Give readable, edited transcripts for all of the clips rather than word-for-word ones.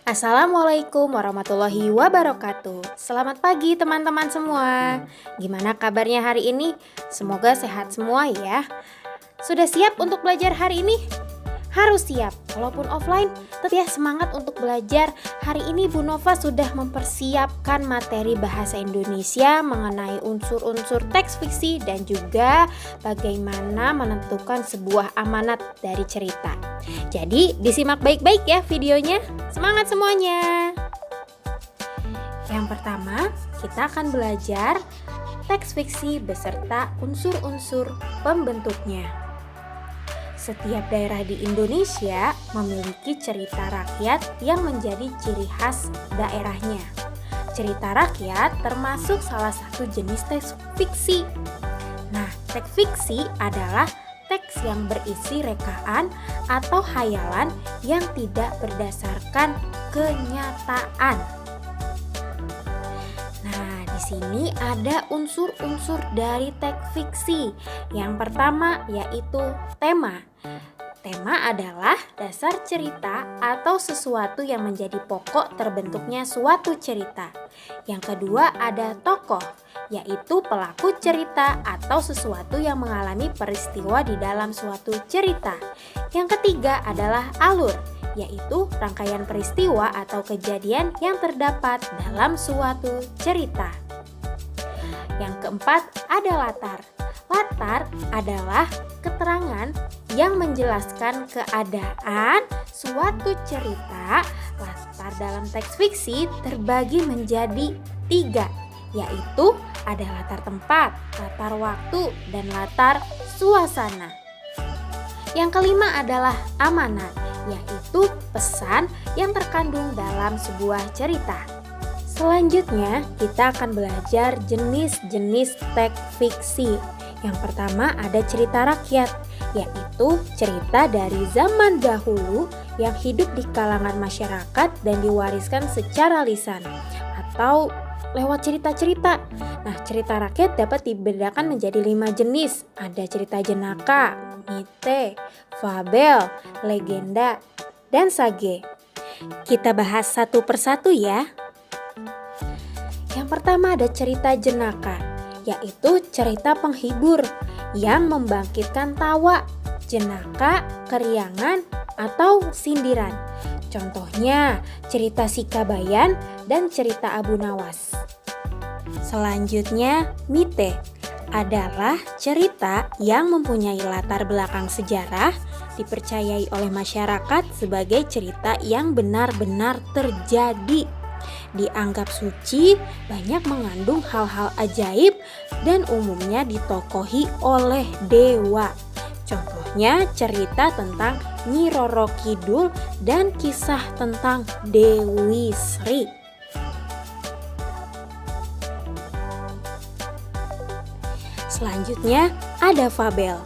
Assalamualaikum warahmatullahi wabarakatuh. Selamat pagi teman-teman semua. Gimana kabarnya hari ini? Semoga sehat semua ya. Sudah siap untuk belajar hari ini? Harus siap, walaupun offline, tetap ya semangat untuk belajar. Hari ini Bu Nova sudah mempersiapkan materi bahasa Indonesia mengenai unsur-unsur teks fiksi dan juga bagaimana menentukan sebuah amanat dari cerita. Jadi disimak baik-baik ya videonya. Semangat semuanya! Yang pertama, kita akan belajar teks fiksi beserta unsur-unsur pembentuknya. Setiap daerah di Indonesia memiliki cerita rakyat yang menjadi ciri khas daerahnya. Cerita rakyat termasuk salah satu jenis teks fiksi. Nah, teks fiksi adalah teks yang berisi rekaan atau hayalan yang tidak berdasarkan kenyataan. Nah, di sini ada unsur-unsur dari teks fiksi. Yang pertama yaitu tema. Tema adalah dasar cerita atau sesuatu yang menjadi pokok terbentuknya suatu cerita. Yang kedua ada tokoh, yaitu pelaku cerita atau sesuatu yang mengalami peristiwa di dalam suatu cerita. Yang ketiga adalah alur, yaitu rangkaian peristiwa atau kejadian yang terdapat dalam suatu cerita. Yang keempat ada latar. Latar adalah keterangan yang menjelaskan keadaan suatu cerita. Latar dalam teks fiksi terbagi menjadi 3, yaitu ada latar tempat, latar waktu, dan latar suasana. Yang kelima adalah amanat, yaitu pesan yang terkandung dalam sebuah cerita. Selanjutnya, kita akan belajar jenis-jenis teks fiksi. Yang pertama ada cerita rakyat, yaitu cerita dari zaman dahulu yang hidup di kalangan masyarakat dan diwariskan secara lisan atau lewat cerita-cerita. Nah, cerita rakyat dapat dibedakan menjadi 5 jenis. Ada cerita jenaka, mite, fabel, legenda, dan sage. Kita bahas satu persatu ya. Yang pertama ada cerita jenaka, yaitu cerita penghibur yang membangkitkan tawa, jenaka, keriangan, atau sindiran. Contohnya cerita Si Kabayan dan cerita Abu Nawas. Selanjutnya, mite adalah cerita yang mempunyai latar belakang sejarah, dipercayai oleh masyarakat sebagai cerita yang benar-benar terjadi. Dianggap suci, banyak mengandung hal-hal ajaib dan umumnya ditokohi oleh dewa. Contohnya cerita tentang Nyi Roro Kidul dan kisah tentang Dewi Sri. Selanjutnya ada fabel.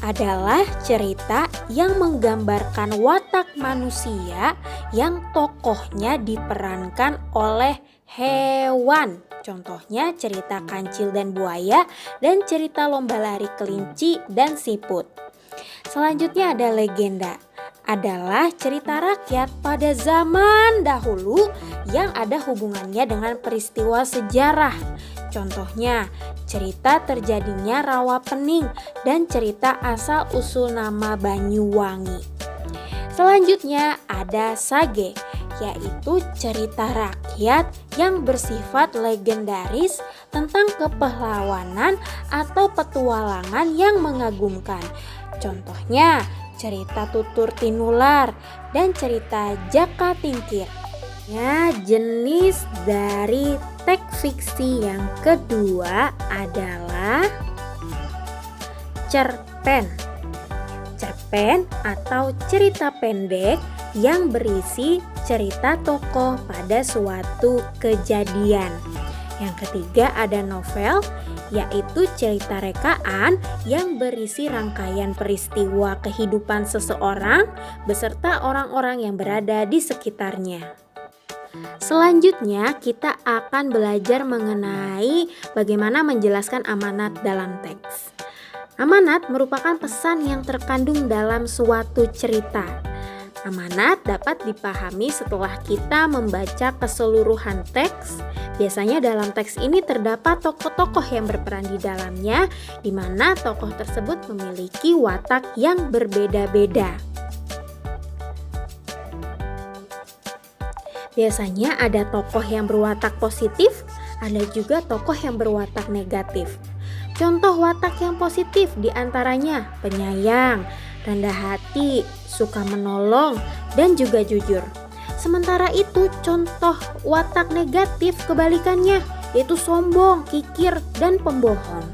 Adalah cerita yang menggambarkan watak manusia yang tokohnya diperankan oleh hewan. Contohnya cerita Kancil dan Buaya dan cerita lomba lari kelinci dan siput. Selanjutnya ada legenda. Adalah cerita rakyat pada zaman dahulu yang ada hubungannya dengan peristiwa sejarah. Contohnya cerita terjadinya Rawa Pening dan cerita asal-usul nama Banyuwangi. Selanjutnya ada sage, yaitu cerita rakyat yang bersifat legendaris tentang kepahlawanan atau petualangan yang mengagumkan. Contohnya cerita Tutur Tinular dan cerita Jaka Tingkir. Ya, jenis dari teks fiksi yang kedua adalah cerpen. Cerpen atau cerita pendek yang berisi cerita tokoh pada suatu kejadian. Yang ketiga ada novel, yaitu cerita rekaan yang berisi rangkaian peristiwa kehidupan seseorang beserta orang-orang yang berada di sekitarnya. Selanjutnya kita akan belajar mengenai bagaimana menjelaskan amanat dalam teks. Amanat merupakan pesan yang terkandung dalam suatu cerita. Amanat dapat dipahami setelah kita membaca keseluruhan teks. Biasanya dalam teks ini terdapat tokoh-tokoh yang berperan di dalamnya, di mana tokoh tersebut memiliki watak yang berbeda-beda. Biasanya ada tokoh yang berwatak positif, ada juga tokoh yang berwatak negatif. Contoh watak yang positif diantaranya penyayang, rendah hati, suka menolong, dan juga jujur. Sementara itu contoh watak negatif kebalikannya, yaitu sombong, kikir, dan pembohong.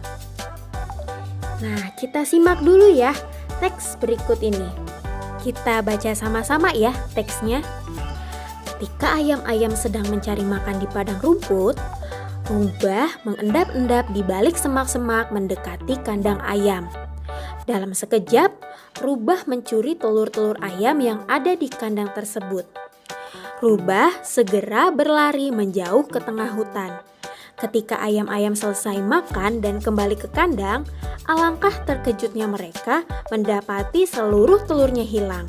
Nah, kita simak dulu ya teks berikut ini. Kita baca sama-sama ya teksnya. Ketika ayam-ayam sedang mencari makan di padang rumput, Rubah mengendap-endap di balik semak-semak mendekati kandang ayam. Dalam sekejap, Rubah mencuri telur-telur ayam yang ada di kandang tersebut. Rubah segera berlari menjauh ke tengah hutan. Ketika ayam-ayam selesai makan dan kembali ke kandang, alangkah terkejutnya mereka mendapati seluruh telurnya hilang.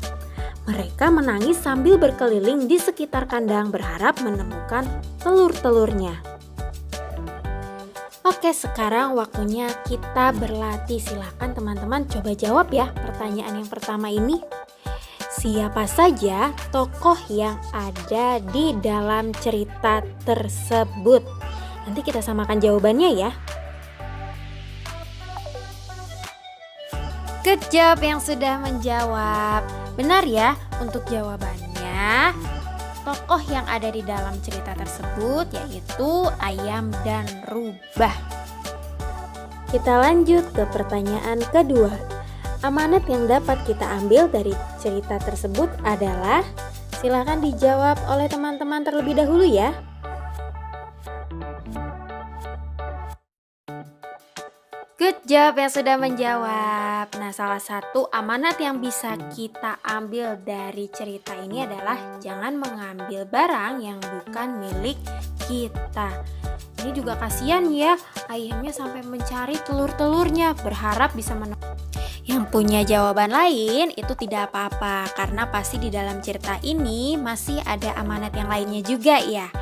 Mereka menangis sambil berkeliling di sekitar kandang berharap menemukan telur-telurnya. Oke, sekarang waktunya kita berlatih. Silakan teman-teman coba jawab ya pertanyaan yang pertama ini. Siapa saja tokoh yang ada di dalam cerita tersebut? Nanti kita samakan jawabannya ya. Good job yang sudah menjawab. Benar ya untuk jawabannya. Tokoh yang ada di dalam cerita tersebut yaitu ayam dan Rubah. Kita lanjut ke pertanyaan kedua. Amanat yang dapat kita ambil dari cerita tersebut adalah, silakan dijawab oleh teman-teman terlebih dahulu ya. Good job yang sudah menjawab. Nah, salah satu amanat yang bisa kita ambil dari cerita ini adalah jangan mengambil barang yang bukan milik kita. Ini juga kasihan ya, ayamnya sampai mencari telur-telurnya, berharap bisa menemukan. Yang punya jawaban lain itu tidak apa-apa, karena pasti di dalam cerita ini masih ada amanat yang lainnya juga ya.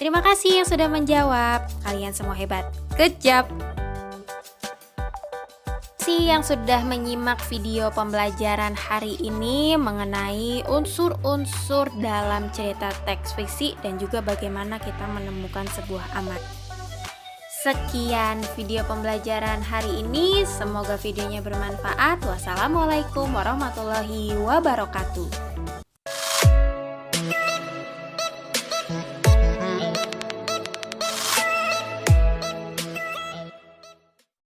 Terima kasih yang sudah menjawab. Kalian semua hebat. Good job. Yang sudah menyimak video pembelajaran hari ini mengenai unsur-unsur dalam cerita teks fiksi dan juga bagaimana kita menemukan sebuah amanat. Sekian video pembelajaran hari ini, semoga videonya bermanfaat. Wassalamualaikum warahmatullahi wabarakatuh.